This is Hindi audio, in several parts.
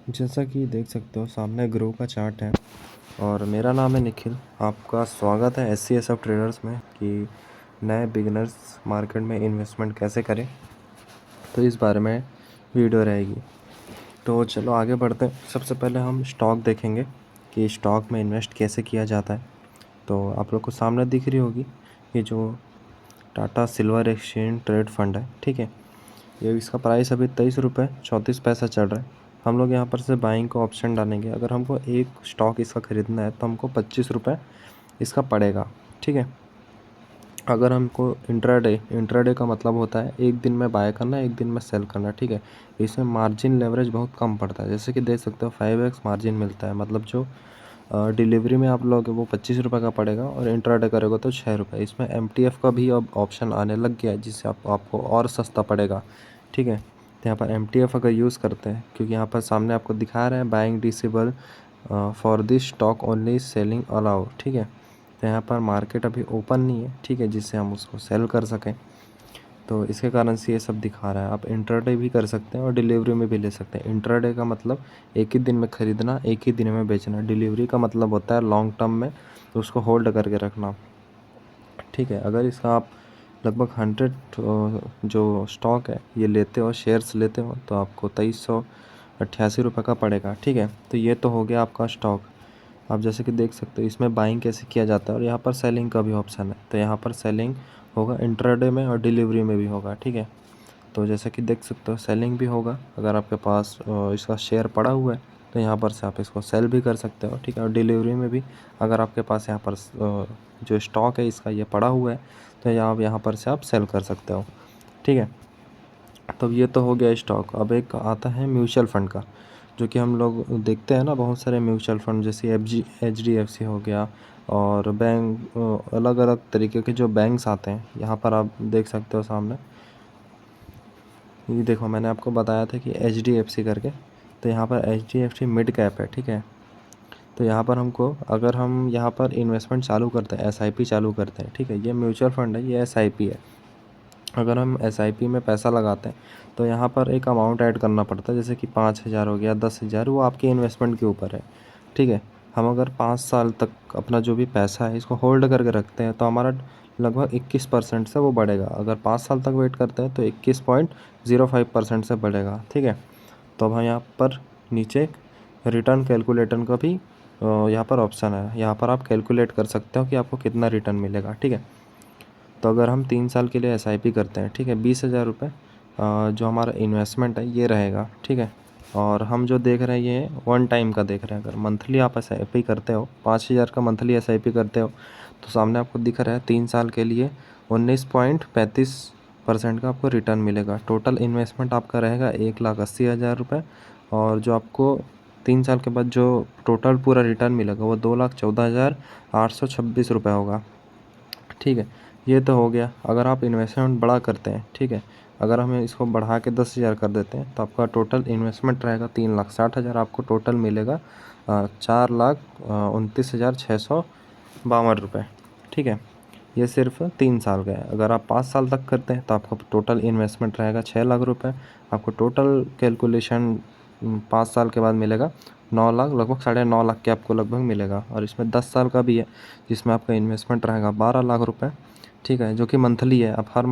जैसा कि देख सकते हो सामने ग्रो का चार्ट है और मेरा नाम है निखिल। आपका स्वागत है SCSF ट्रेडर्स में कि नए बिगिनर्स मार्केट में इन्वेस्टमेंट कैसे करें, तो इस बारे में वीडियो रहेगी। तो चलो आगे बढ़ते हैं। सबसे पहले हम स्टॉक देखेंगे कि स्टॉक में इन्वेस्ट कैसे किया जाता है। तो आप लोग को सामने दिख रही होगी ये जो Tata silver exchange trade fund है, ठीक है। ये इसका प्राइस अभी 23 रुपये 34 पैसा चल रहा है। हम लोग यहाँ पर से बाइंग का ऑप्शन डालेंगे। अगर हमको एक स्टॉक इसका ख़रीदना है तो हमको 25 रुपये इसका पड़ेगा, ठीक है। अगर हमको इंट्राडे का मतलब होता है एक दिन में बाय करना, एक दिन में सेल करना, ठीक है। इसमें मार्जिन लेवरेज बहुत कम पड़ता है। जैसे कि देख सकते हो 5x मार्जिन मिलता है, मतलब जो डिलीवरी में आप लोग वो 25 रुपये का पड़ेगा और इंट्राडे करेगा तो 6 रुपये। इसमें MTF का भी अब ऑप्शन आने लग गया है जिससे आपको और सस्ता पड़ेगा, ठीक है। तो यहाँ पर MTF अगर यूज़ करते हैं, क्योंकि यहाँ पर सामने आपको दिखा रहे हैं buying disable for this stock only selling allow, ठीक है। तो यहाँ पर मार्केट अभी ओपन नहीं है, ठीक है, जिससे हम उसको सेल कर सकें। तो इसके कारण से ये सब दिखा रहा है। आप इंट्राडे भी कर सकते हैं और डिलीवरी में भी ले सकते हैं। इंट्राडे का मतलब एक ही दिन में ख़रीदना, एक ही दिन में बेचना। डिलीवरी का मतलब होता है लॉन्ग टर्म में, तो उसको होल्ड करके रखना, ठीक है। अगर इसका आप लगभग 100 जो स्टॉक है ये लेते हो, शेयर्स लेते हो, तो आपको 2388 रुपये का पड़ेगा, ठीक है। तो ये तो हो गया आपका स्टॉक। आप जैसे कि देख सकते हो इसमें बाइंग कैसे किया जाता है और यहाँ पर सेलिंग का भी ऑप्शन है। तो यहाँ पर सेलिंग होगा इंट्राडे में और डिलीवरी में भी होगा, ठीक है। तो जैसे कि देख सकते हो सेलिंग भी होगा। अगर आपके पास इसका शेयर पड़ा हुआ है तो यहाँ पर से आप इसको सेल भी कर सकते हो, ठीक है। और डिलीवरी में भी अगर आपके पास यहाँ पर जो स्टॉक है इसका ये पड़ा हुआ है तो यहाँ पर से आप सेल कर सकते हो, ठीक है। तो ये तो हो गया स्टॉक। अब एक आता है म्यूचुअल फंड का, जो कि हम लोग देखते हैं ना, बहुत सारे म्यूचुअल फंड जैसे HDFC हो गया और बैंक, अलग अलग तरीके के जो बैंक्स आते हैं। यहाँ पर आप देख सकते हो सामने, ये देखो मैंने आपको बताया था कि HDFC करके। तो यहाँ पर HDFC मिड कैप है, ठीक है। तो यहाँ पर हमको, अगर हम यहाँ पर इन्वेस्टमेंट चालू करते हैं, SIP चालू करते हैं, ठीक है। ये म्यूचुअल फंड है, ये SIP है। अगर हम SIP में पैसा लगाते हैं तो यहाँ पर एक अमाउंट ऐड करना पड़ता है, जैसे कि 5,000 हो गया, 10,000, वो आपके इन्वेस्टमेंट के ऊपर है, ठीक है। हम अगर 5 साल तक अपना जो भी पैसा है इसको होल्ड करके रखते हैं तो हमारा लगभग 21% से वो बढ़ेगा। अगर 5 साल तक वेट करते हैं तो 21.05% से बढ़ेगा, ठीक है। तो अब हम यहाँ पर नीचे रिटर्न कैलकुलेटर का भी यहाँ पर ऑप्शन है। यहाँ पर आप कैलकुलेट कर सकते हो कि आपको कितना रिटर्न मिलेगा, ठीक है। तो अगर हम 3 साल के लिए SIP करते हैं, ठीक है, 20,000 रुपये जो हमारा इन्वेस्टमेंट है ये रहेगा, ठीक है। और हम जो देख रहे हैं ये वन टाइम का देख रहे हैं। अगर मंथली आप SIP करते हो, 5,000 का मंथली SIP करते हो, तो सामने आपको दिख रहा है 3 साल के लिए 19.35% का आपको रिटर्न मिलेगा। टोटल इन्वेस्टमेंट आपका रहेगा 1,80,000 रुपये। और जो आपको 3 साल के बाद जो टोटल पूरा रिटर्न मिलेगा वो 2,14,826 रुपये होगा, ठीक है। ये तो हो गया। अगर आप इन्वेस्टमेंट बड़ा करते हैं, ठीक है, अगर हम इसको बढ़ा के 10,000 कर देते हैं तो आपका टोटल इन्वेस्टमेंट रहेगा 3,60,000। आपको टोटल मिलेगा 4,29,652 रुपये, ठीक है। ये सिर्फ 3 साल का है। अगर आप 5 साल तक करते हैं तो आपका टोटल इन्वेस्टमेंट रहेगा 6,00,000 रुपये। आपको टोटल कैलकुलेशन 5 साल के बाद मिलेगा 9,00,000, लगभग 9.5 लाख के आपको लगभग मिलेगा। और इसमें 10 साल का भी है जिसमें आपका इन्वेस्टमेंट रहेगा 12,00,000 रुपये, ठीक है, जो कि मंथली है। आप हर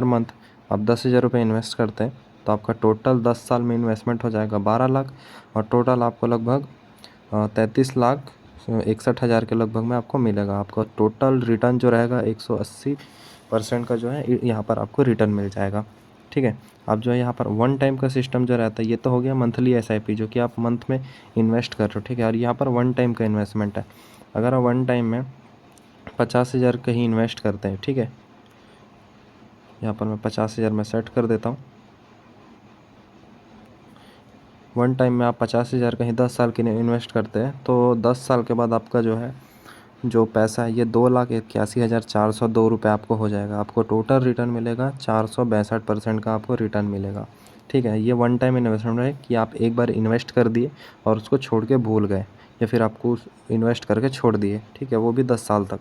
मंथ आप 10,000 रुपये इन्वेस्ट करते हैं तो आपका टोटल 10 साल में इन्वेस्टमेंट हो जाएगा 12,00,000। और टोटल आपको लगभग 33,61,000 के लगभग में आपको मिलेगा। आपका टोटल रिटर्न जो रहेगा 180% का जो है यहाँ पर आपको रिटर्न मिल जाएगा, ठीक है। अब जो है यहाँ पर वन टाइम का सिस्टम जो रहता है, ये तो हो गया मंथली SIP जो कि आप मंथ में इन्वेस्ट कर रहे हो, ठीक है। और यहाँ पर वन टाइम का इन्वेस्टमेंट है। अगर आप वन टाइम में 50,000 कहीं इन्वेस्ट करते हैं, ठीक है, यहाँ पर मैं 50,000 में सेट कर देता हूँ। वन टाइम में आप 50,000 कहीं 10 साल के लिए इन्वेस्ट करते हैं तो 10 साल के बाद आपका जो है जो पैसा है ये 2,81,402 रुपये आपको हो जाएगा। आपको टोटल रिटर्न मिलेगा 462% का आपको रिटर्न मिलेगा, ठीक है। ये वन टाइम इन्वेस्टमेंट है कि आप एक बार इन्वेस्ट कर दिए और उसको छोड़ के भूल गए, या फिर आपको इन्वेस्ट करके छोड़ दिए, ठीक है, वो भी 10 साल तक।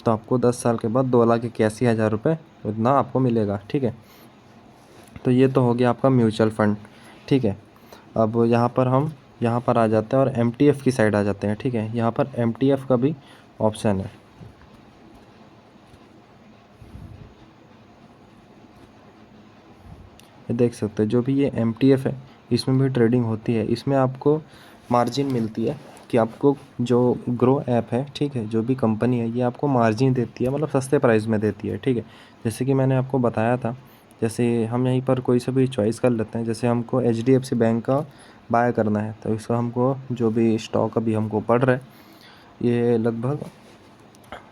तो आपको 10 साल के बाद 2,81,000 रुपये इतना आपको मिलेगा, ठीक है। तो ये तो हो गया आपका म्यूचुअल फंड, ठीक है। अब यहाँ पर आ जाते हैं और MTF की साइड आ जाते हैं। ठीक है, यहाँ पर MTF का भी ऑप्शन है। ये देख सकते हैं, जो भी ये MTF है इसमें भी ट्रेडिंग होती है। इसमें आपको मार्जिन मिलती है कि आपको जो ग्रो ऐप है, ठीक है, जो भी कंपनी है ये आपको मार्जिन देती है, मतलब सस्ते प्राइस में देती है। ठीक है, जैसे कि मैंने आपको बताया था, जैसे हम यहीं पर कोई सा भी चॉइस कर लेते हैं। जैसे हमको HDFC बैंक का बाय करना है, तो इसका हमको जो भी स्टॉक अभी हमको पड़ रहा है, ये लगभग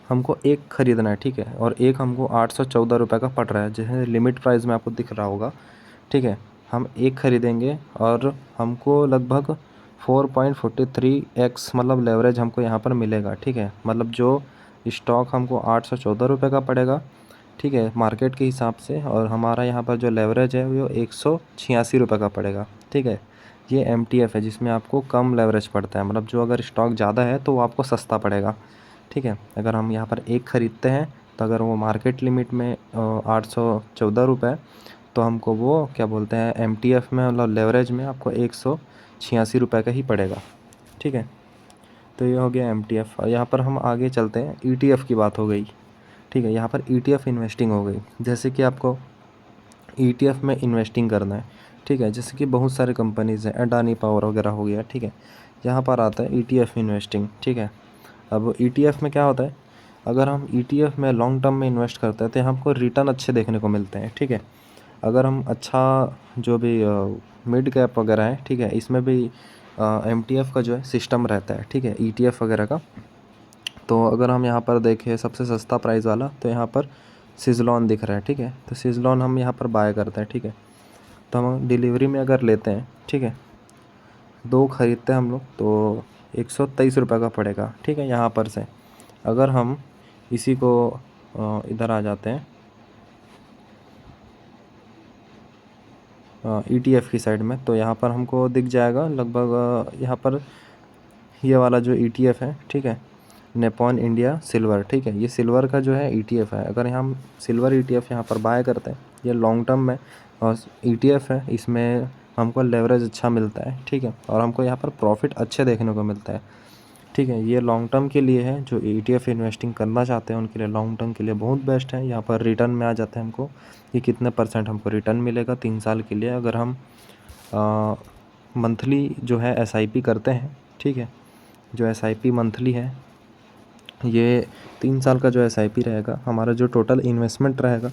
हमको एक ख़रीदना है। ठीक है, और एक हमको 814 रुपये का पड़ रहा है, जैसे लिमिट प्राइस में आपको दिख रहा होगा। ठीक है, हम एक ख़रीदेंगे और हमको लगभग 4.43x मतलब लेवरेज हमको यहाँ पर मिलेगा। ठीक है, मतलब जो स्टॉक हमको 814 रुपये का पड़ेगा, ठीक है, मार्केट के हिसाब से, और हमारा यहाँ पर जो लेवरेज है वो 186 रुपये का पड़ेगा। ठीक है, ये MTF है जिसमें आपको कम लेवरेज पड़ता है, मतलब जो अगर स्टॉक ज़्यादा है तो वो आपको सस्ता पड़ेगा। ठीक है, अगर हम यहाँ पर एक ख़रीदते हैं तो अगर वो मार्केट लिमिट में 814 रुपये, तो हमको वो क्या बोलते हैं MTF में, मतलब लेवरेज में आपको 186 रुपये का ही पड़ेगा। ठीक है, तो ये हो गया MTF। और यहाँ पर हम आगे चलते हैं, ETF की बात हो गई। ठीक है, यहाँ पर ETF इन्वेस्टिंग हो गई। जैसे कि आपको ETF में इन्वेस्टिंग करना है, ठीक है, जैसे कि बहुत सारे कंपनीज़ हैं, अडानी पावर वगैरह हो गया। ठीक है, यहाँ पर आता है ETF इन्वेस्टिंग। ठीक है, अब ETF में क्या होता है, अगर हम ETF में लॉन्ग टर्म में इन्वेस्ट करते हैं तो हमको रिटर्न अच्छे देखने को मिलते हैं। ठीक है, अगर हम अच्छा जो भी मिड कैप वगैरह है, ठीक है, इसमें भी MTF का जो है सिस्टम रहता है। ठीक है, ETF वगैरह का। तो अगर हम यहाँ पर देखें सबसे सस्ता प्राइस वाला, तो यहाँ पर सिजलॉन दिख रहा है। ठीक है, तो सिजलॉन हम यहाँ पर बाय करते हैं। ठीक है, तो हम डिलीवरी में अगर लेते हैं, ठीक है, 2 ख़रीदते हैं हम लोग, तो 123 रुपये का पड़ेगा। ठीक है, यहाँ पर से अगर हम इसी को इधर आ जाते हैं ETF की साइड में, तो यहाँ पर हमको दिख जाएगा लगभग यहाँ पर ये वाला जो ETF है, ठीक है, निप्पॉन इंडिया सिल्वर। ठीक है, ये सिल्वर का जो है ETF है। अगर हम सिल्वर ETF यहाँ पर बाय करते हैं, ये लॉन्ग टर्म में और ETF है, इसमें हमको लेवरेज अच्छा मिलता है। ठीक है, और हमको यहाँ पर प्रॉफिट अच्छे देखने को मिलता है। ठीक है, ये लॉन्ग टर्म के लिए है, जो ETF इन्वेस्टिंग करना चाहते हैं उनके लिए लॉन्ग टर्म के लिए बहुत बेस्ट है। यहाँ पर रिटर्न में आ जाते हैं हमको कि कितने % हमको रिटर्न मिलेगा 3 साल के लिए, अगर हम मंथली जो है SIP करते हैं। ठीक है, जो SIP मंथली है, ये 3 साल का जो SIP रहेगा, हमारा जो टोटल इन्वेस्टमेंट रहेगा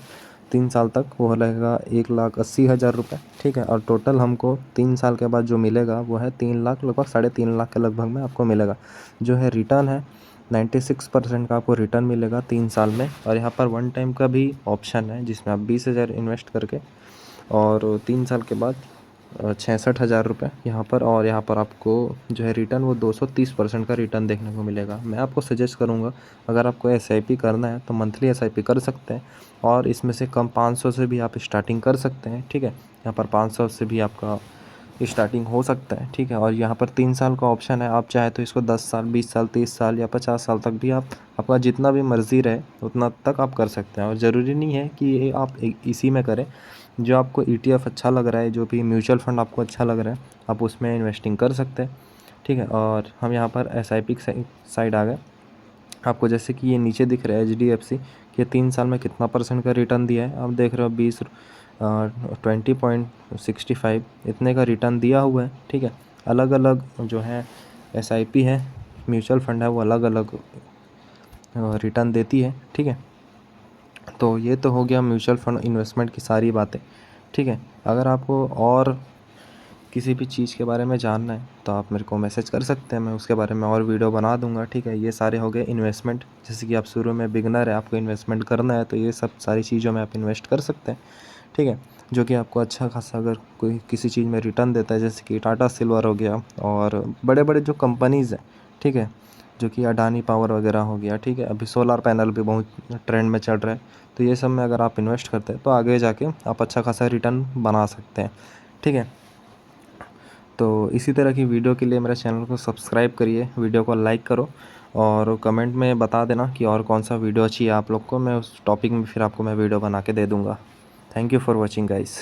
3 साल तक वो रहेगा 1,80,000 रुपये। ठीक है, और टोटल हमको 3 साल के बाद जो मिलेगा वो है 3 लाख, लगभग 3.5 लाख के लगभग में आपको मिलेगा। जो है रिटर्न है 96% का आपको रिटर्न मिलेगा 3 साल में। और यहाँ पर वन टाइम का भी ऑप्शन है जिसमें आप 20,000 इन्वेस्ट करके और 3 साल के बाद 66,000 रुपये यहाँ पर, और यहाँ पर आपको जो है रिटर्न वो 230% का रिटर्न देखने को मिलेगा। मैं आपको सजेस्ट करूँगा, अगर आपको SIP करना है तो मंथली SIP कर सकते हैं, और इसमें से कम 500 से भी आप स्टार्टिंग कर सकते हैं। ठीक है, यहाँ पर 500 से भी आपका स्टार्टिंग हो सकता है। ठीक है, और यहाँ पर 3 साल का ऑप्शन है, आप चाहे तो इसको 10 साल, 20 साल, 30 साल या 50 साल तक भी आप, आपका जितना भी मर्ज़ी रहे उतना तक आप कर सकते हैं। और ज़रूरी नहीं है कि ये आप इसी में करें, जो आपको ETF अच्छा लग रहा है, जो भी म्यूचुअल फंड आपको अच्छा लग रहा है, आप उसमें इन्वेस्टिंग कर सकते हैं। ठीक है, और हम यहाँ पर SIP की साइड आ गए। आपको जैसे कि ये नीचे दिख रहा है HDFC कि 3 साल में कितना % का रिटर्न दिया है, आप देख रहे हो 20.65 इतने का रिटर्न दिया हुआ है। ठीक है, अलग अलग जो है SIP है, म्यूचुअल फंड है, वो अलग अलग रिटर्न देती है। ठीक है, तो ये तो हो गया म्यूचुअल फंड इन्वेस्टमेंट की सारी बातें। ठीक है, अगर आपको और किसी भी चीज़ के बारे में जानना है तो आप मेरे को मैसेज कर सकते हैं, मैं उसके बारे में और वीडियो बना दूंगा। ठीक है, ये सारे हो गए इन्वेस्टमेंट, जैसे कि आप शुरू में बिगनर है, आपको इन्वेस्टमेंट करना है, तो ये सब सारी चीज़ों में आप इन्वेस्ट कर सकते हैं। ठीक है, जो कि आपको अच्छा खासा अगर कोई किसी चीज़ में रिटर्न देता है, जैसे कि टाटा सिल्वर हो गया और बड़े बड़े जो कंपनीज़ हैं, ठीक है, जो कि अडानी पावर वगैरह हो गया। ठीक है, अभी सोलर पैनल भी बहुत ट्रेंड में चल रहा है, तो ये सब में अगर आप इन्वेस्ट करते हैं तो आगे जाके आप अच्छा खासा रिटर्न बना सकते हैं। ठीक है, तो इसी तरह की वीडियो के लिए मेरे चैनल को सब्सक्राइब करिए, वीडियो को लाइक करो और कमेंट में बता देना कि और कौन सा वीडियो चाहिए आप लोग को, मैं उस टॉपिक में फिर आपको मैं वीडियो बना के दे दूँगा। Thank you for watching guys.